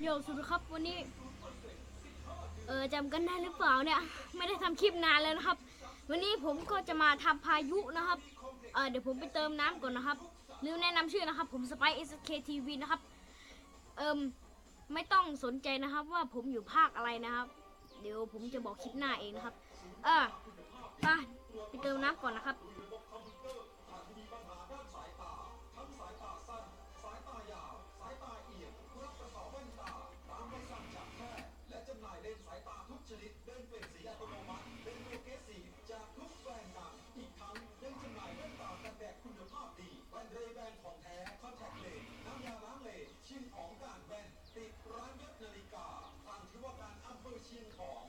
โยสุดครับวันนี้จำกันได้หรือเปล่าเนี่ยไม่ได้ทำคลิปนานแล้วนะครับวันนี้ผมก็จะมาทำพายุนะครับเดี๋ยวผมไปเติมน้ำก่อนนะครับลืมแนะนำชื่อนะครับผมสไปซ์ SKTV นะครับไม่ต้องสนใจนะครับว่าผมอยู่ภาคอะไรนะครับเดี๋ยวผมจะบอกคลิปหน้าเองนะครับไปเติมน้ำก่อนนะครับ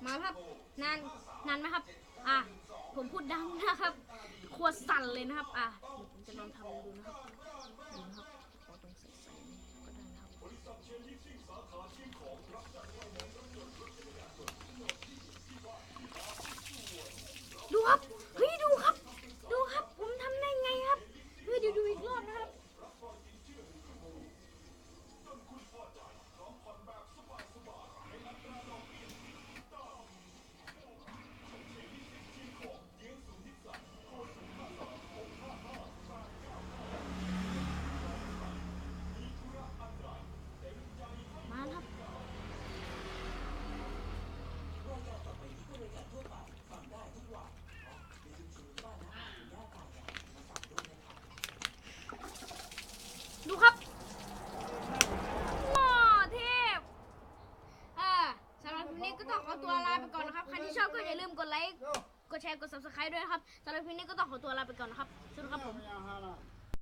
มาครับนานไหมครับผมพูดดังนะครับขวดสั่นเลยนะครับผมจะลองทำดูนะครับดูนะครับขอตรงใส่ก็ได้นะครับดูครับเฮ้ยดูครับผมทำได้ไงครับเฮ้ยเดี๋ยวดูอีกรอบนะครับดูครับเทพสำหรับคลิปนี้ก็ต้องขอตัวลาไปก่อนนะครับใครที่ชอบก็อย่าลืมกดไลค์กดแชร์กด subscribe ด้วยนะครับสำหรับคลิปนี้ก็ต้องขอตัวลาไปก่อนนะครับสวัสดีครับผม